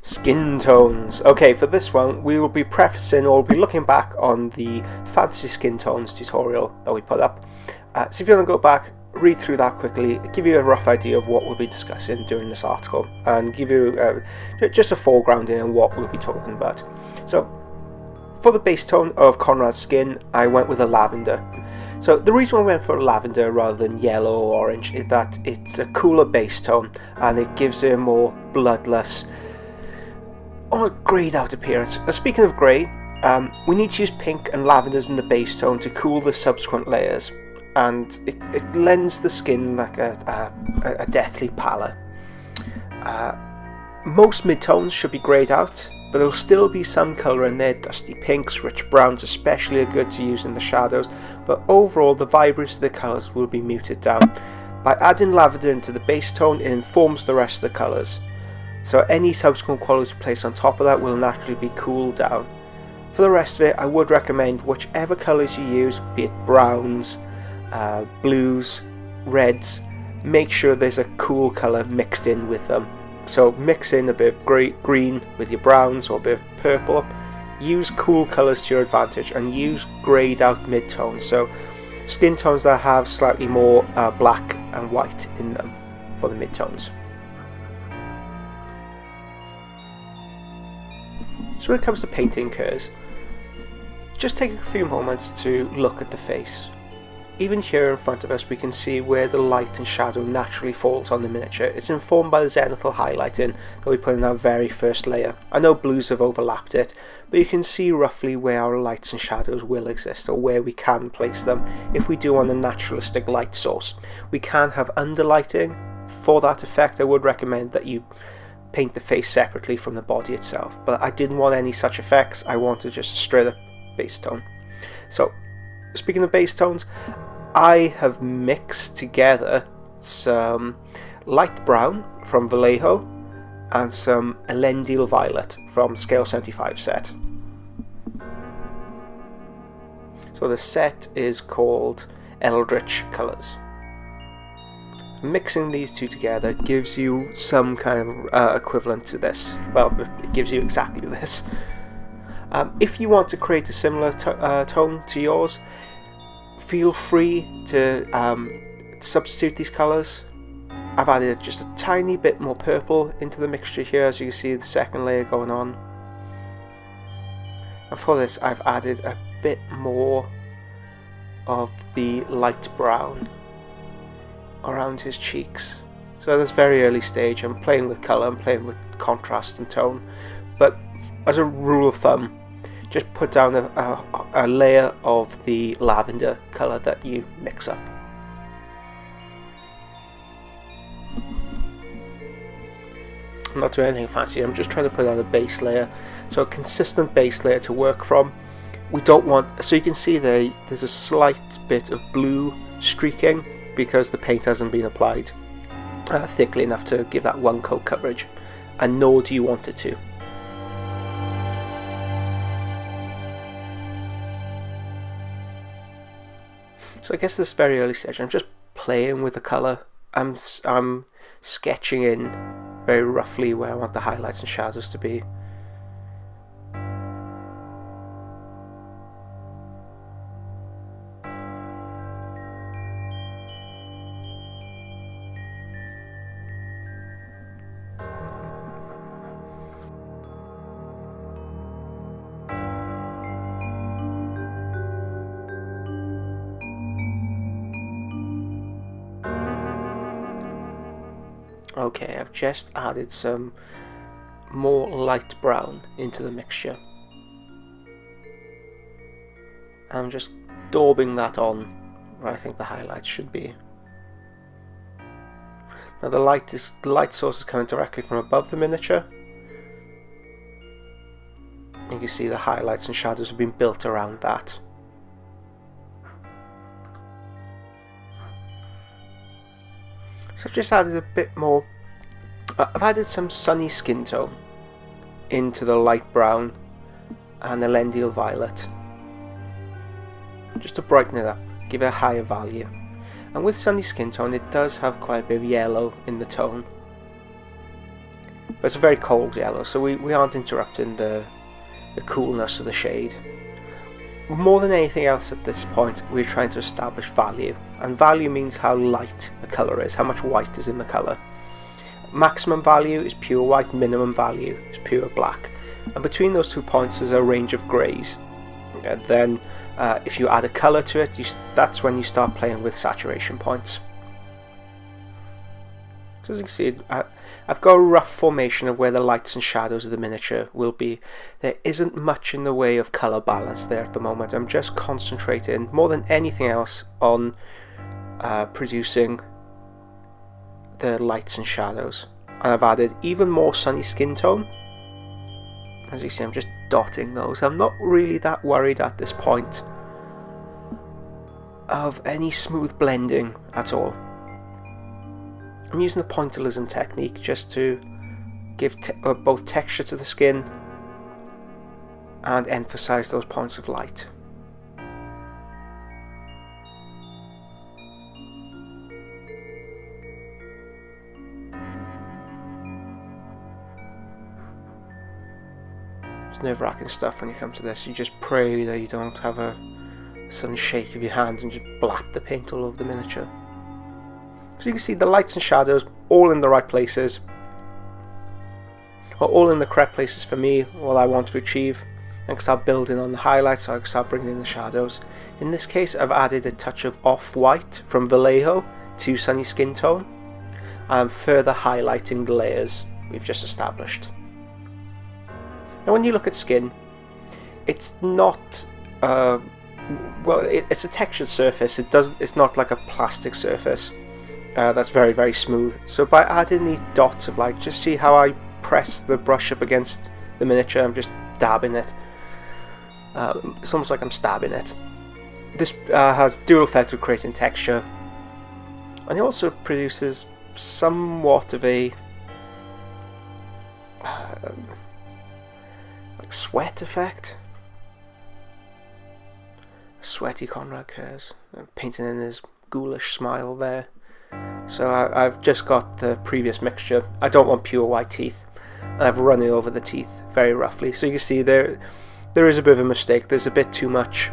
Skin tones. Okay, for this one we will be prefacing or we'll be looking back on the fancy skin tones tutorial that we put up. So if you want to go back, read through that quickly, give you a rough idea of what we'll be discussing during this article, and give you just a foreground in what we'll be talking about. So for the base tone of Konrad's skin, I went with a lavender. So the reason I went for lavender rather than yellow or orange is that it's a cooler base tone and it gives it a more bloodless, almost greyed out appearance. And speaking of grey, we need to use pink and lavenders in the base tone to cool the subsequent layers, and it lends the skin like a deathly pallor. Most midtones should be greyed out, but there will still be some colour in there. Dusty pinks, rich browns especially are good to use in the shadows, but overall the vibrancy of the colours will be muted down. By adding lavender into the base tone, it informs the rest of the colours, so any subsequent quality placed on top of that will naturally be cooled down. For the rest of it, I would recommend whichever colours you use, be it browns, blues, reds, make sure there's a cool colour mixed in with them. So mix in a bit of green with your browns or a bit of purple. Use cool colours to your advantage and use greyed out midtones, so skin tones that have slightly more black and white in them for the midtones. So when it comes to painting Curze, just take a few moments to look at the face. Even here in front of us we can see where the light and shadow naturally falls on the miniature. It's informed by the zenithal highlighting that we put in our very first layer. I know blues have overlapped it, but you can see roughly where our lights and shadows will exist, or where we can place them if we do want a naturalistic light source. We can have underlighting. For that effect I would recommend that you paint the face separately from the body itself, but I didn't want any such effects. I wanted just a straight up base tone. So speaking of base tones, I have mixed together some light brown from Vallejo and some Elandil violet from Scale 75 set. So the set is called Eldritch Colours. Mixing these two together gives you some kind of equivalent to this. Well, it gives you exactly this. If you want to create a similar tone to yours, feel free to substitute these colours. I've added just a tiny bit more purple into the mixture here, as you can see the second layer going on. And for this I've added a bit more of the light brown around his cheeks. So this very early stage I'm playing with colour, I'm playing with contrast and tone, but as a rule of thumb, just put down a layer of the lavender colour that you mix up. I'm not doing anything fancy, I'm just trying to put down a base layer, so a consistent base layer to work from. We don't want, so you can see there's a slight bit of blue streaking because the paint hasn't been applied thickly enough to give that one coat coverage, and nor do you want it to. So I guess this very early stage I'm just playing with the colour. I'm sketching in very roughly where I want the highlights and shadows to be. Okay, I've just added some more light brown into the mixture. I'm just daubing that on where I think the highlights should be. Now the light source is coming directly from above the miniature. You can see the highlights and shadows have been built around that. So I've just added a bit more. I've added some sunny skin tone into the light brown and Elandil violet, just to brighten it up, give it a higher value. And with sunny skin tone it does have quite a bit of yellow in the tone. but it's a very cold yellow, so we aren't interrupting the coolness of the shade. More than anything else at this point, we're trying to establish value, and value means how light a colour is, how much white is in the colour. Maximum value is pure white, minimum value is pure black, and between those 2 points there's a range of greys. And then if you add a colour to it, that's when you start playing with saturation points. So as you can see, I've got a rough formation of where the lights and shadows of the miniature will be. There isn't much in the way of colour balance there at the moment. I'm just concentrating more than anything else on producing the lights and shadows. And I've added even more sunny skin tone. As you see, I'm just dotting those. I'm not really that worried at this point of any smooth blending at all. I'm using the pointillism technique just to give both texture to the skin and emphasize those points of light. It's nerve-wracking stuff when you come to this. You just pray that you don't have a sudden shake of your hands and just blat the paint all over the miniature. So you can see the lights and shadows all in the right places, or all in the correct places for me, what I want to achieve. I can start building on the highlights, so I can start bringing in the shadows. In this case, I've added a touch of off-white from Vallejo to sunny skin tone, and further highlighting the layers we've just established. Now when you look at skin, it's not it's a textured surface. It's not like a plastic surface. That's very, very smooth. So by adding these dots of light, just see how I press the brush up against the miniature. I'm just dabbing it. It's almost like I'm stabbing it. This has dual effect of creating texture, and it also produces somewhat of a like sweat effect. Sweaty Konrad Curze, painting in his ghoulish smile there. So I've just got the previous mixture. I don't want pure white teeth. I've run it over the teeth very roughly. So you can see there is a bit of a mistake. There's a bit too much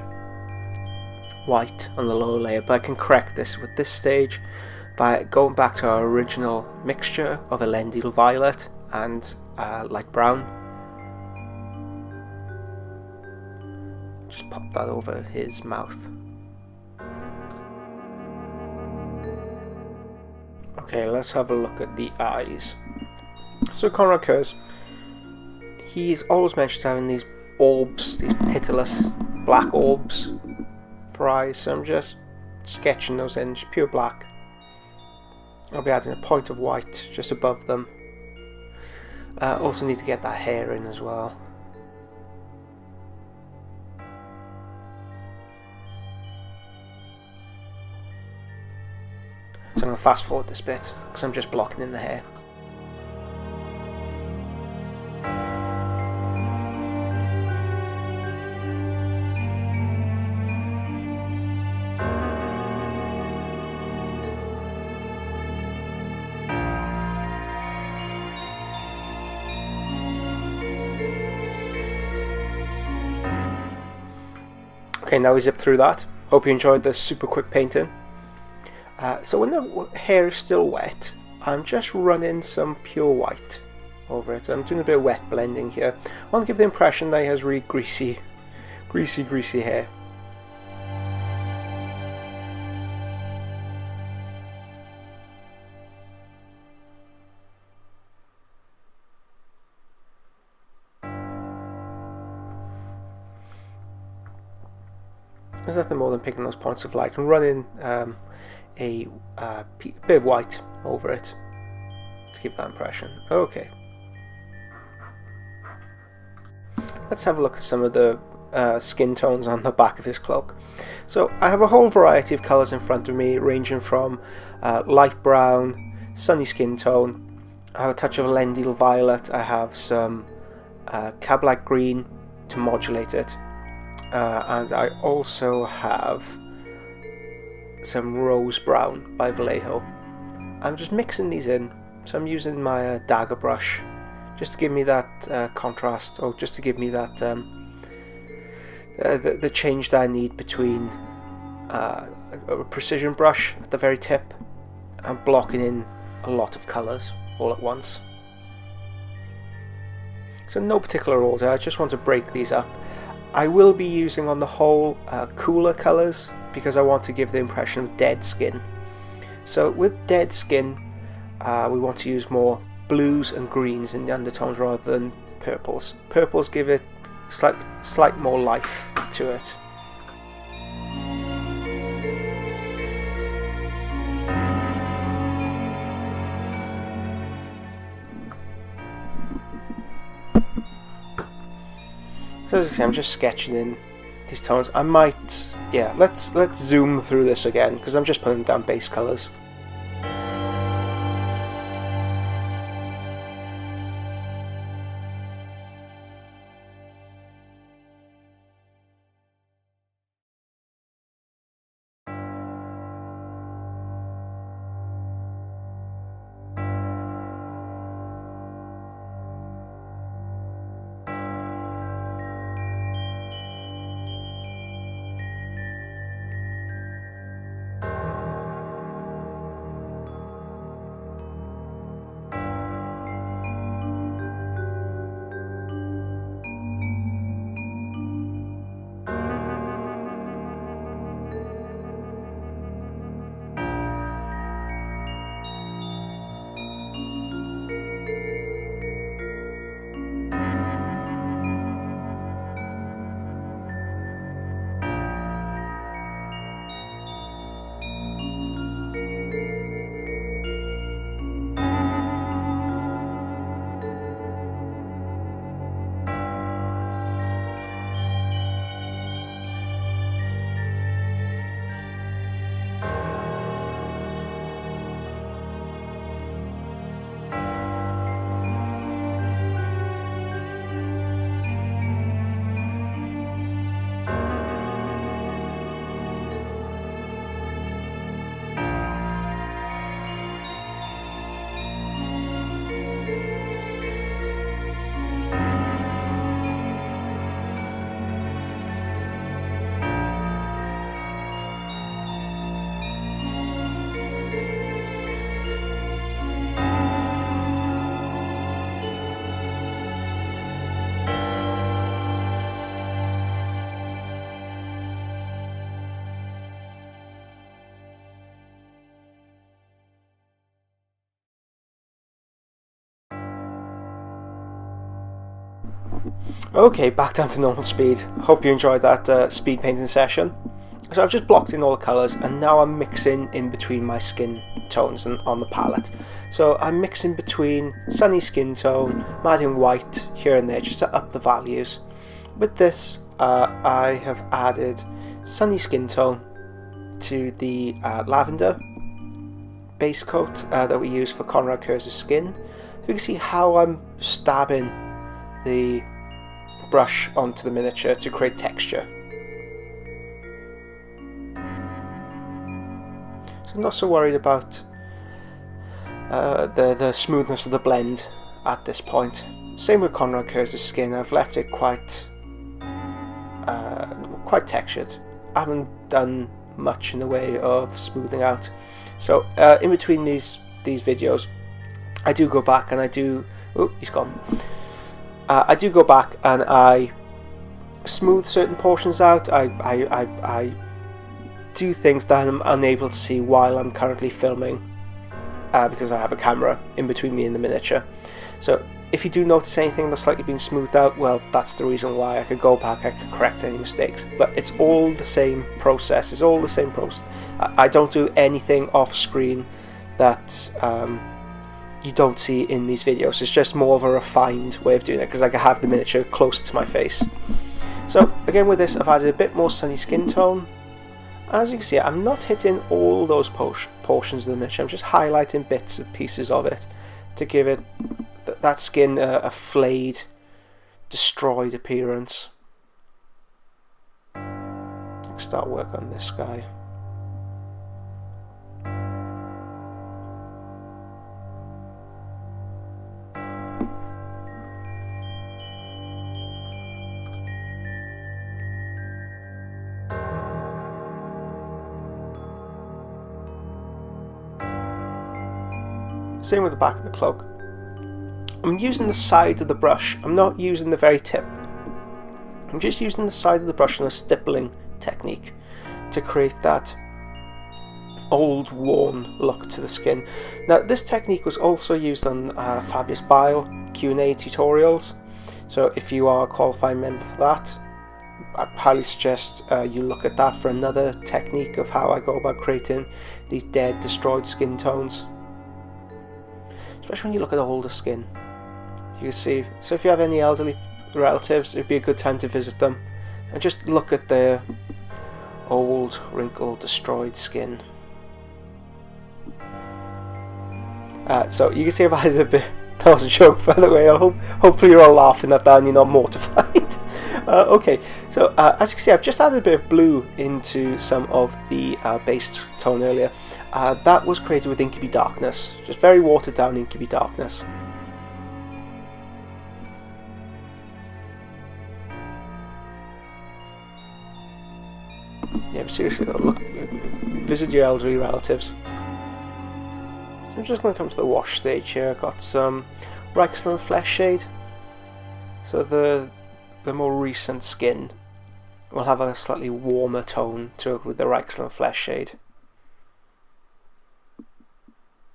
white on the lower layer, but I can correct this with this stage by going back to our original mixture of Elandil violet and light brown. Just pop that over his mouth. Okay, let's have a look at the eyes. So Konrad Curze, he's always mentioned having these orbs, these pitiless black orbs for eyes, so I'm just sketching those in, just pure black. I'll be adding a point of white just above them. Also need to get that hair in as well. So I'm going to fast forward this bit because I'm just blocking in the hair. Okay, now we zip through that. Hope you enjoyed this super quick painting. So when the hair is still wet, I'm just running some pure white over it. I'm doing a bit of wet blending here. I want to give the impression that he has really greasy hair. There's nothing more than picking those points of light and running a bit of white over it to give that impression. Okay, let's have a look at some of the skin tones on the back of his cloak. So I have a whole variety of colours in front of me, ranging from light brown, sunny skin tone. I have a touch of Elandil violet. I have some cab-like green to modulate it, and I also have some rose brown by Vallejo. I'm just mixing these in, so I'm using my dagger brush just to give me that contrast, or just to give me that the change that I need between a precision brush at the very tip and blocking in a lot of colours all at once. So no particular order, I just want to break these up. I will be using on the whole cooler colours because I want to give the impression of dead skin. So with dead skin we want to use more blues and greens in the undertones rather than purples. Purples give it slight more life to it. So as I say, I'm just sketching in these tones. I might, yeah, let's zoom through this again because I'm just putting down base colours. Okay, back down to normal speed. Hope you enjoyed that speed painting session. So I've just blocked in all the colours and now I'm mixing in between my skin tones and on the palette. So I'm mixing between sunny skin tone, I'm adding white here and there just to up the values. With this I have added sunny skin tone to the lavender base coat that we use for Konrad Curze's skin. So you can see how I'm stabbing the brush onto the miniature to create texture. So I'm not so worried about the smoothness of the blend at this point. Same with Konrad Curze's skin, I've left it quite textured. I haven't done much in the way of smoothing out. So in between these videos I do go back and I do... oh, he's gone. I do go back and I smooth certain portions out. I do things that I'm unable to see while I'm currently filming because I have a camera in between me and the miniature. So if you do notice anything that's slightly been smoothed out, well, that's the reason why. I could go back, I could correct any mistakes, but it's all the same process. It's all the same process. I don't do anything off screen that you don't see in these videos. It's just more of a refined way of doing it because I can have the miniature close to my face. So again with this I've added a bit more sunny skin tone. As you can see, I'm not hitting all those portions of the miniature, I'm just highlighting bits and pieces of it to give it that skin a flayed, destroyed appearance. I'll start work on this guy. Same with the back of the cloak. I'm using the side of the brush. I'm not using the very tip. I'm just using the side of the brush in a stippling technique to create that old, worn look to the skin. Now, this technique was also used on Fabius Bile Q&A tutorials. So if you are a qualifying member for that, I highly suggest you look at that for another technique of how I go about creating these dead, destroyed skin tones. Especially when you look at the older skin. You can see, so if you have any elderly relatives, it'd be a good time to visit them and just look at their old, wrinkled, destroyed skin. So you can see I've added a bit. That was a joke, by the way. Hopefully you're all laughing at that and you're not mortified. Okay, so as you can see, I've just added a bit of blue into some of the base tone earlier. That was created with Incubi Darkness, just very watered down Incubi Darkness. Yeah, but seriously though, look, visit your elderly relatives. So I'm just going to come to the wash stage here. I've got some Rexland Flesh Shade. So the more recent skin will have a slightly warmer tone to it with the Rexland Flesh Shade.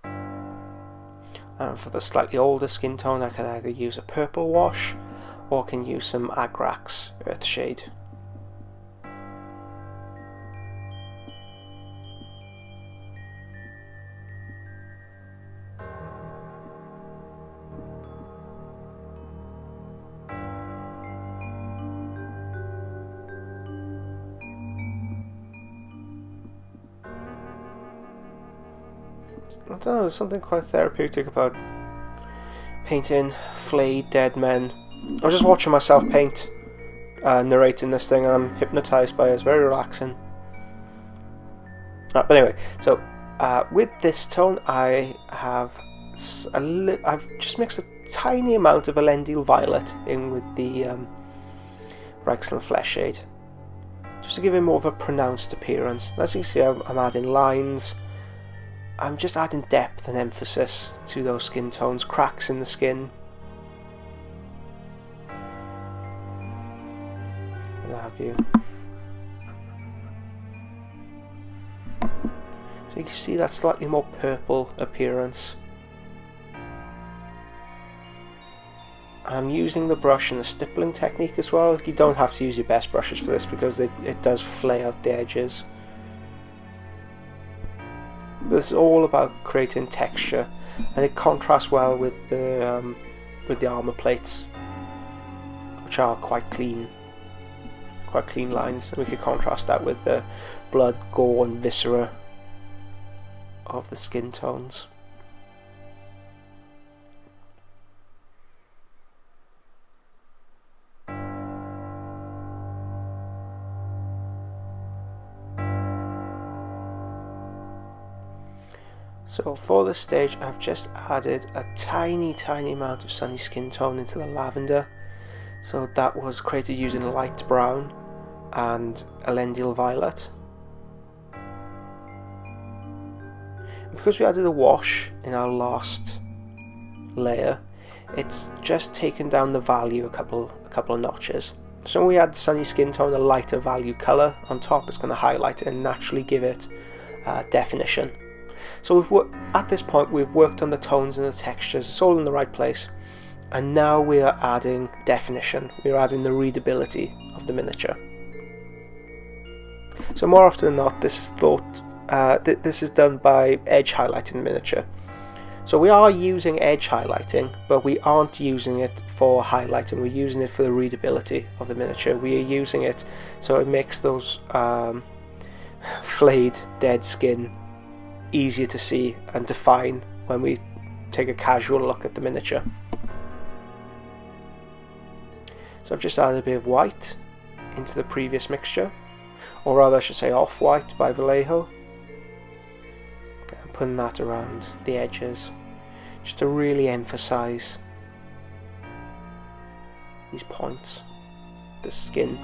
And for the slightly older skin tone, I can either use a purple wash or can use some Agrax Earth Shade. I don't know, there's something quite therapeutic about painting flayed dead men. I was just watching myself paint, narrating this thing, and I'm hypnotised by it. It's very relaxing. But anyway, so with this tone, I have I've just mixed a tiny amount of Elendil Violet in with the Rexland Flesh Shade, just to give it more of a pronounced appearance. As you can see, I'm adding lines. I'm just adding depth and emphasis to those skin tones, cracks in the skin. What have you. So you can see that slightly more purple appearance. I'm using the brush and the stippling technique as well. You don't have to use your best brushes for this because it does flay out the edges. This is all about creating texture, and it contrasts well with the armor plates, which are quite clean lines. And we could contrast that with the blood, gore, and viscera of the skin tones. So for this stage, I've just added a tiny amount of sunny skin tone into the lavender. So that was created using light brown and Elendil Violet. And because we added a wash in our last layer, it's just taken down the value a couple of notches. So when we add sunny skin tone, a lighter value colour on top, it's going to highlight it and naturally give it definition. So at this point we've worked on the tones and the textures, it's all in the right place, and now we are adding definition, we're adding the readability of the miniature. So more often than not, this is thought, this is done by edge highlighting the miniature. So we are using edge highlighting, but we aren't using it for highlighting, we're using it for the readability of the miniature. We are using it so it makes those flayed dead skin easier to see and define when we take a casual look at the miniature. So I've just added a bit of white into the previous mixture, or rather I should say off-white by Vallejo. I'm putting that around the edges just to really emphasize these points, the skin.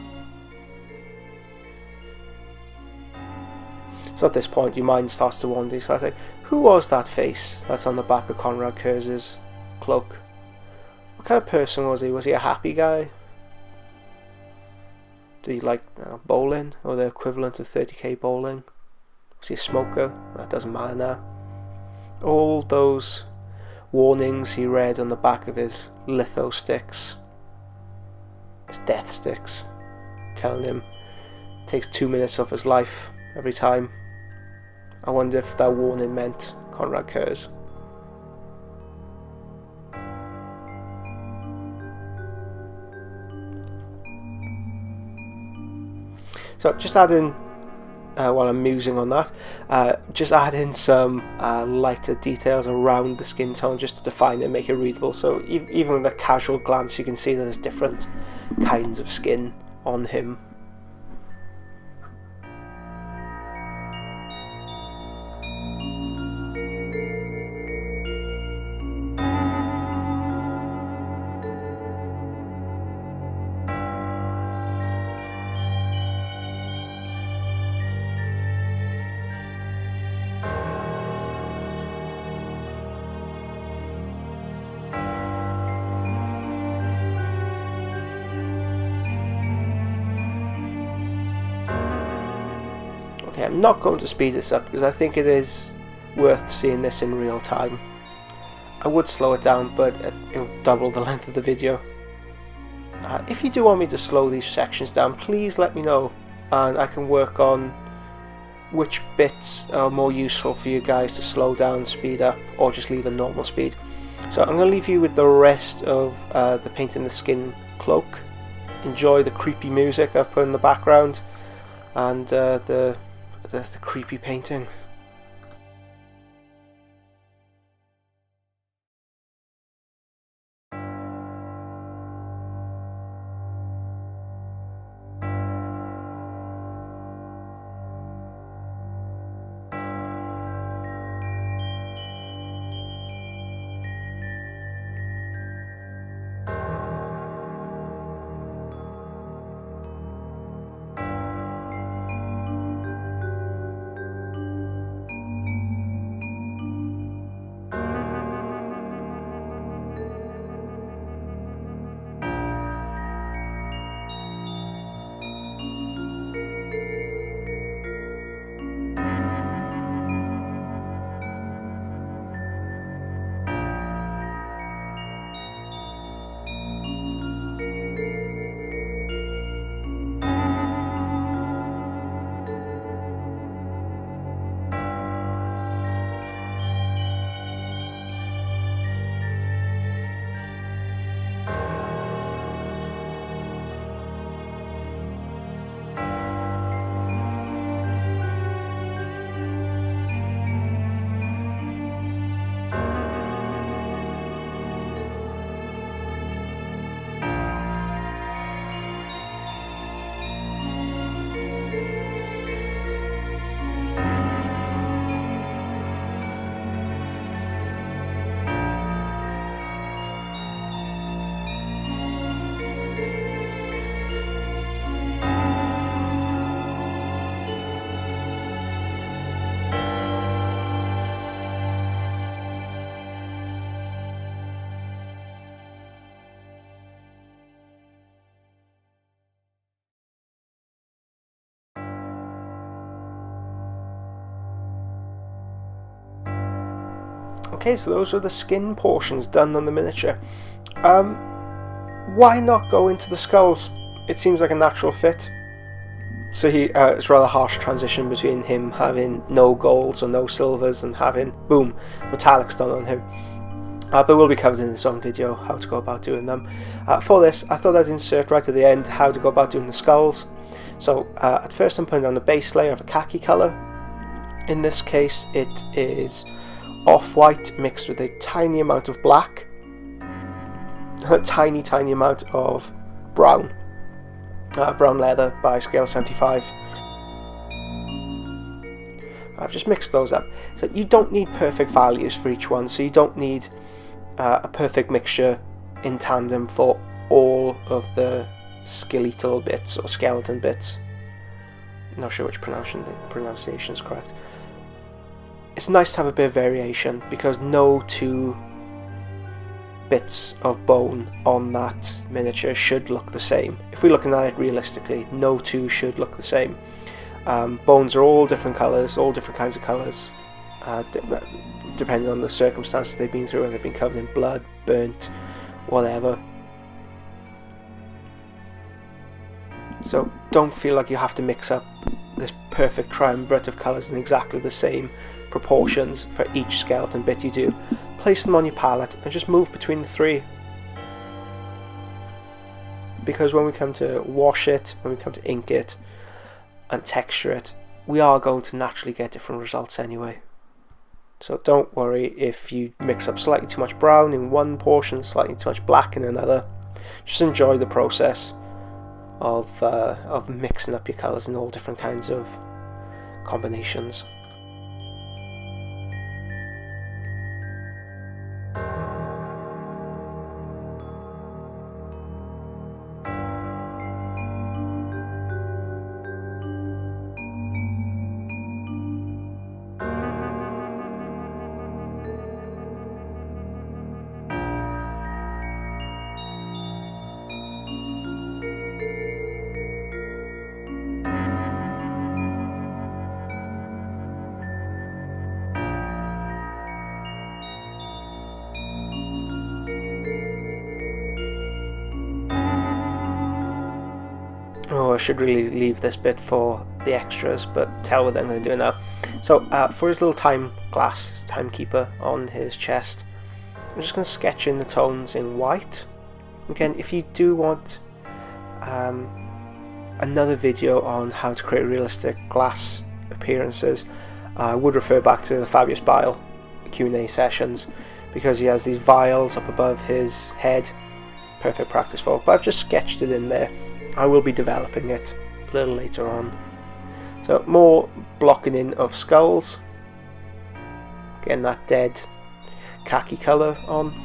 So at this point your mind starts to wander. So I think, who was that face that's on the back of Konrad Curze's cloak? What kind of person was he? Was he a happy guy? Did he like bowling, or the equivalent of 30k bowling? Was he a smoker? That doesn't matter now. All those warnings he read on the back of his litho sticks, his death sticks, telling him it takes 2 minutes off his life every time. I wonder if that warning meant Konrad Curze. So just adding, while I'm musing on that, just add in some lighter details around the skin tone just to define it and make it readable. So even with a casual glance you can see that there's different kinds of skin on him. Okay, I'm not going to speed this up because I think it is worth seeing this in real time. I would slow it down, but it'll double the length of the video. If you do want me to slow these sections down, please let me know, and I can work on which bits are more useful for you guys to slow down, speed up, or just leave a normal speed. So I'm going to leave you with the rest of the painting the skin cloak. Enjoy the creepy music I've put in the background, and the creepy painting. Okay, so those are the skin portions done on the miniature. Why not go into the skulls? It seems like a natural fit. So it's a rather harsh transition between him having no golds or no silvers and having, boom, metallics done on him. But we'll be covered in this own video how to go about doing them. For this, I thought I'd insert right at the end how to go about doing the skulls. So at first I'm putting down the base layer of a khaki colour. In this case it is off-white mixed with a tiny amount of black, a tiny amount of brown, brown leather by scale 75. I've just mixed those up. So you don't need perfect values for each one, so you don't need a perfect mixture in tandem for all of the skeletal bits or skeleton bits. not sure which pronunciation is correct. It's nice to have a bit of variation, because no two bits of bone on that miniature should look the same. If we're looking at it realistically, no two should look the same. Bones are all different colours, all different kinds of colours, depending on the circumstances they've been through, whether they've been covered in blood, burnt, whatever. So don't feel like you have to mix up this perfect triumvirate of colours in exactly the same proportions for each skeleton bit you do. Place them on your palette and just move between the three. Because when we come to wash it, when we come to ink it and texture it, we are going to naturally get different results anyway. So don't worry if you mix up slightly too much brown in one portion, slightly too much black in another. Just enjoy the process of mixing up your colours in all different kinds of combinations. Oh, I should really leave this bit for the extras, but tell what I'm going to do now. So for his little time glass, his timekeeper on his chest, I'm just going to sketch in the tones in white. Again, if you do want another video on how to create realistic glass appearances, I would refer back to the Fabulous Bile Q&A sessions, because he has these vials up above his head. Perfect practice for it, but I've just sketched it in there. I will be developing it a little later on. So more blocking in of skulls, getting that dead khaki colour on.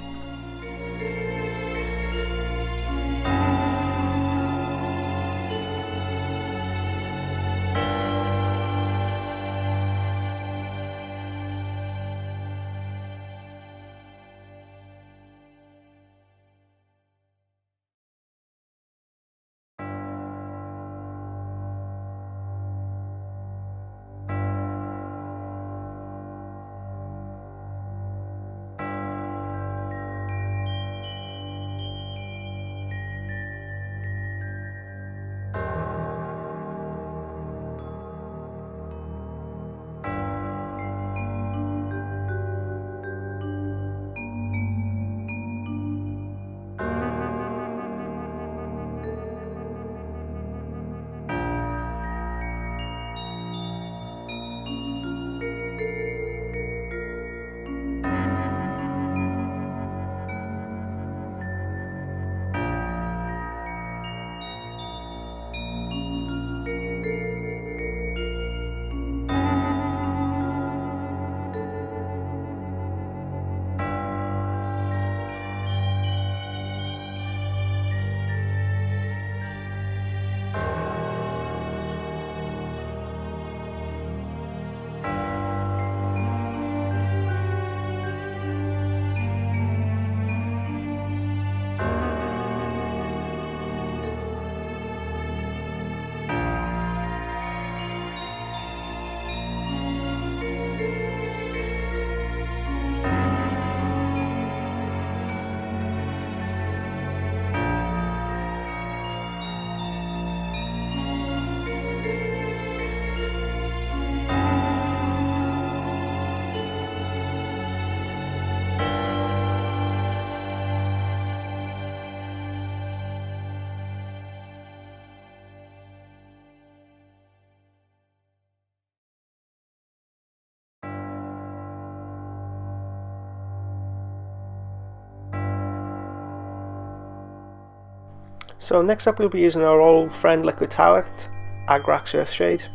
So next up we'll be using our old friend Liquid Talent, Agrax Earthshade,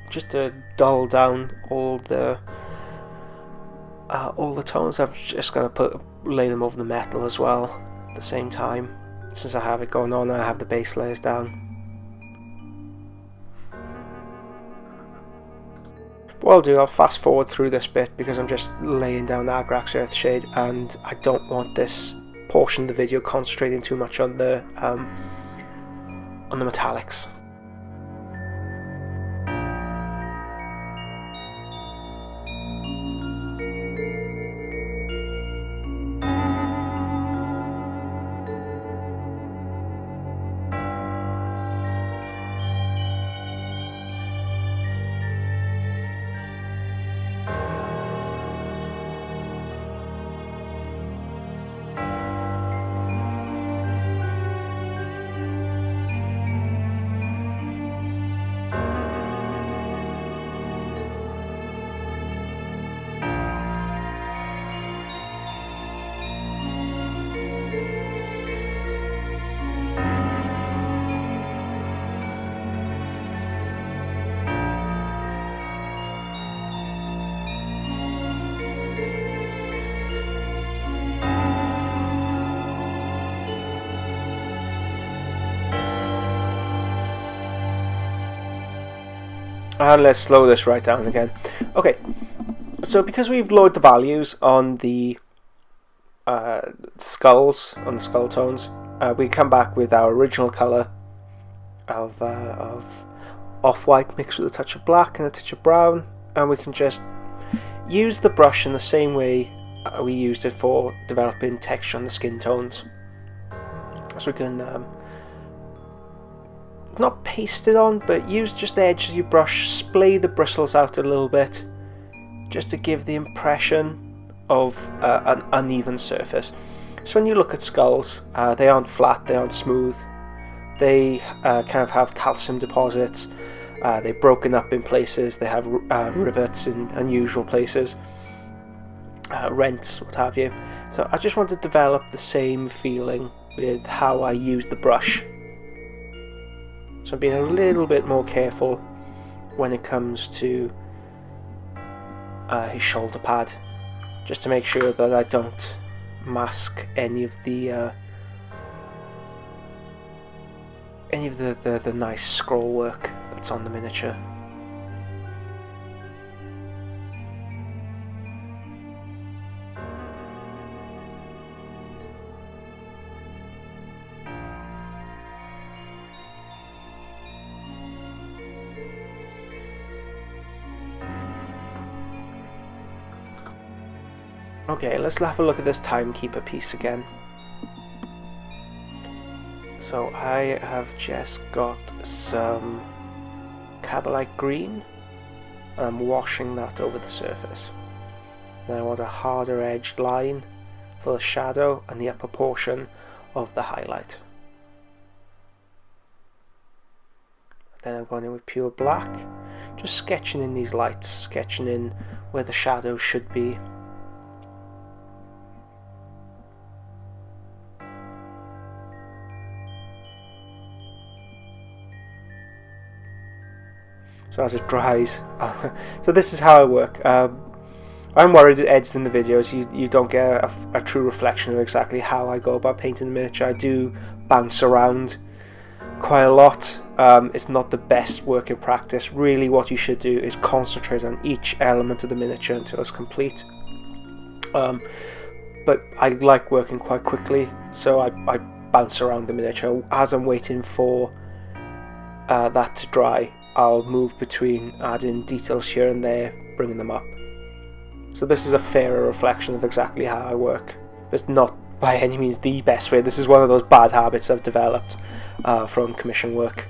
just to dull down all the tones. I'm just going to lay them over the metal as well at the same time. Since I have it going on, I have the base layers down. what I'll do, I'll fast forward through this bit because I'm just laying down the Agrax Earthshade, and I don't want this portion of the video concentrating too much on the metallics. And let's slow this right down again. Okay, so because we've lowered the values on the skulls, on the skull tones, we come back with our original colour of off-white mixed with a touch of black and a touch of brown, and we can just use the brush in the same way we used it for developing texture on the skin tones. So we can not paste it on, but use just the edges of your brush, splay the bristles out a little bit, just to give the impression of an uneven surface. So when you look at skulls, they aren't flat, they aren't smooth, they kind of have calcium deposits, they're broken up in places, they have rivets in unusual places, rents, what have you. So I just want to develop the same feeling with how I use the brush. So I'm being a little bit more careful when it comes to his shoulder pad, just to make sure that I don't mask any of the nice scroll work that's on the miniature. Okay, let's have a look at this timekeeper piece again. So I have just got some Cabalite green, and I'm washing that over the surface. Then I want a harder edged line for the shadow and the upper portion of the highlight. Then I'm going in with pure black, just sketching in these lights, sketching in where the shadow should be. So as it dries, so this is how I work. I'm worried it editing the videos you don't get a true reflection of exactly how I go about painting the miniature. I do bounce around quite a lot. It's not the best working practice. Really what you should do is concentrate on each element of the miniature until it's complete. But I like working quite quickly, so I bounce around the miniature. As I'm waiting for that to dry, I'll move between adding details here and there, bringing them up. So this is a fairer reflection of exactly how I work. It's not by any means the best way. This is one of those bad habits I've developed from commission work.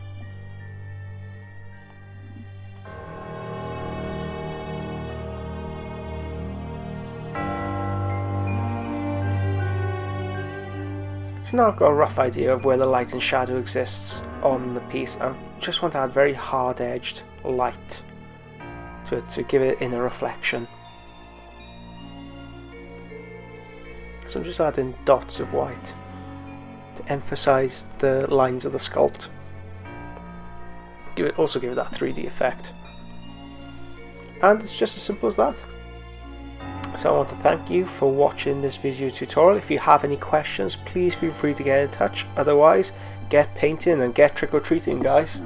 So now I've got a rough idea of where the light and shadow exists on the piece. I just want to add very hard edged light to give it inner reflection. So I'm just adding dots of white to emphasize the lines of the sculpt. Also give it that 3D effect. And it's just as simple as that. So I want to thank you for watching this video tutorial. If you have any questions, please feel free to get in touch. Otherwise, get painting and get trick-or-treating, guys.